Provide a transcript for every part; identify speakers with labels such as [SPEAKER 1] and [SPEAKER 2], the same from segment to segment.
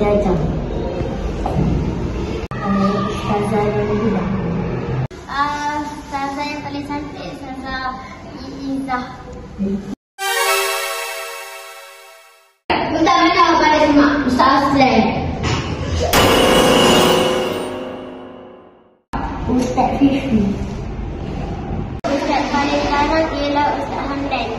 [SPEAKER 1] Ustazah. Ustazah yang muda. Ustazah yang paling cantik, Ustazah Izzah. Minta mana pada semua, Ustaz Aslan. Ustaz Fishmi. Ustaz paling garang ialah Ustaz Hamdan.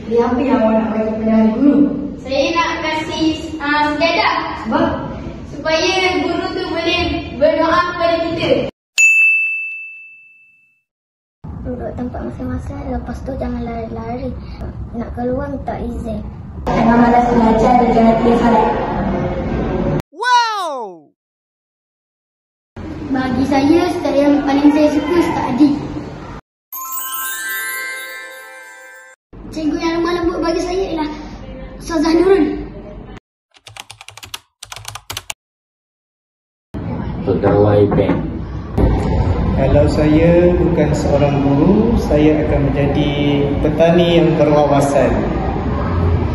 [SPEAKER 2] Dia apa yang awak nak bagi kepada hari guru?
[SPEAKER 1] Saya nak kasih sejadah.
[SPEAKER 2] Sebab?
[SPEAKER 1] Supaya guru tu boleh berdoa kepada kita. Duduk tempat masing-masing, lepas tu jangan lari-lari. Nak keluar minta izin.
[SPEAKER 2] Jangan malas belajar dan jangan pilih salat.
[SPEAKER 3] Wow!
[SPEAKER 1] Bagi saya, ustaz yang paling saya suka Ustaz Adi. Cikgu yang lemah lembut bagi saya ialah Ustazah Nurul.
[SPEAKER 4] Pegawai bank.
[SPEAKER 5] Kalau saya bukan seorang guru, saya akan menjadi petani yang berwawasan.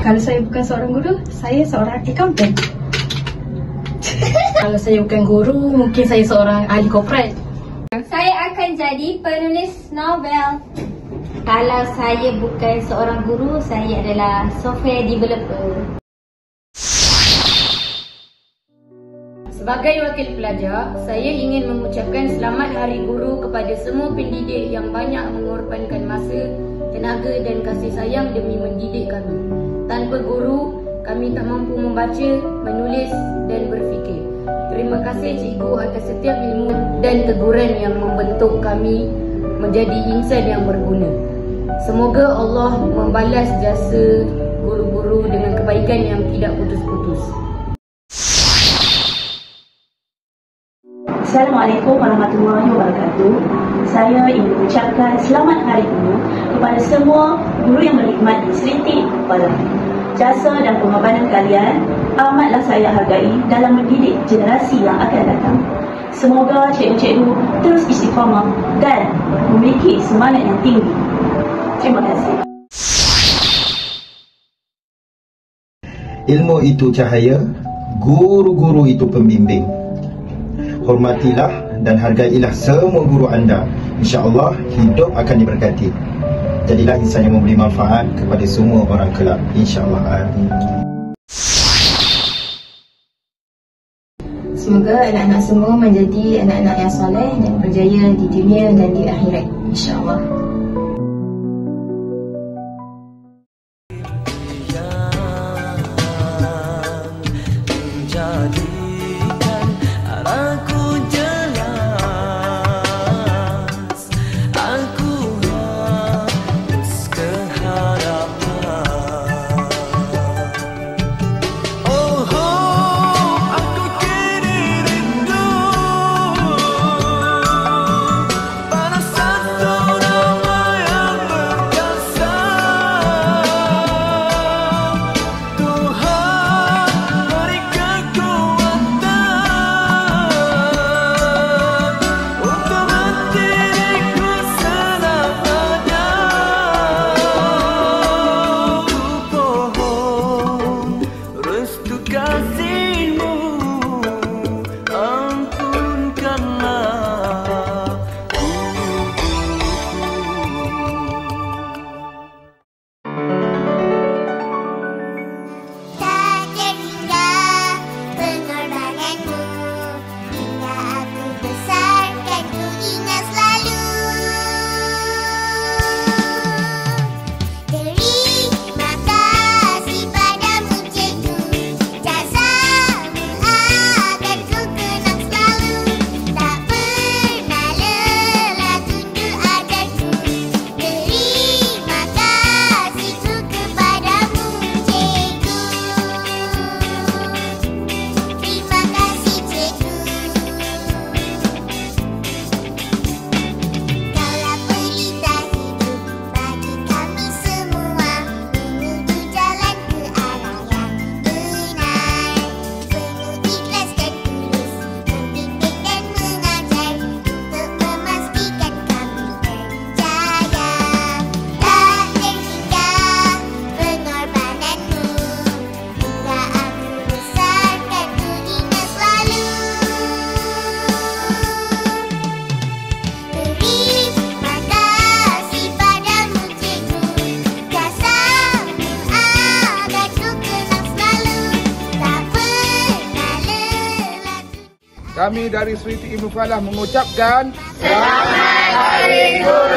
[SPEAKER 2] Kalau saya bukan seorang guru, saya seorang accountant. Kalau saya bukan guru, mungkin saya seorang ahli korporat.
[SPEAKER 1] Saya akan jadi penulis novel.
[SPEAKER 6] Kalau saya bukan seorang guru, saya adalah software developer.
[SPEAKER 7] Sebagai wakil pelajar, saya ingin mengucapkan selamat Hari Guru kepada semua pendidik yang banyak mengorbankan masa, tenaga dan kasih sayang demi mendidik kami. Tanpa guru, kami tak mampu membaca, menulis dan berfikir. Terima kasih cikgu atas setiap ilmu dan teguran yang membentuk kami menjadi insan yang berguna. Semoga Allah membalas jasa guru-guru dengan kebaikan yang tidak putus-putus.
[SPEAKER 8] Assalamualaikum warahmatullahi wabarakatuh. Saya ingin mengucapkan selamat Hari Guru kepada semua guru yang berkhidmat di Seritik Kuala. Jasa dan pengorbanan kalian amatlah saya hargai dalam mendidik generasi yang akan datang. Semoga cikgu-cikgu terus istiqamah dan memiliki semangat yang tinggi. Terima kasih.
[SPEAKER 9] Ilmu itu cahaya, guru-guru itu pembimbing. Hormatilah dan hargailah semua guru anda. InsyaAllah hidup akan diberkati. Jadilah insan yang memberi manfaat kepada semua orang kelak. InsyaAllah. Amin.
[SPEAKER 2] Semoga anak-anak semua menjadi anak-anak yang soleh dan berjaya di dunia dan di akhirat. InsyaAllah.
[SPEAKER 10] Kami dari Sri Ti Ilmu Falah mengucapkan
[SPEAKER 11] Selamat Hari Guru.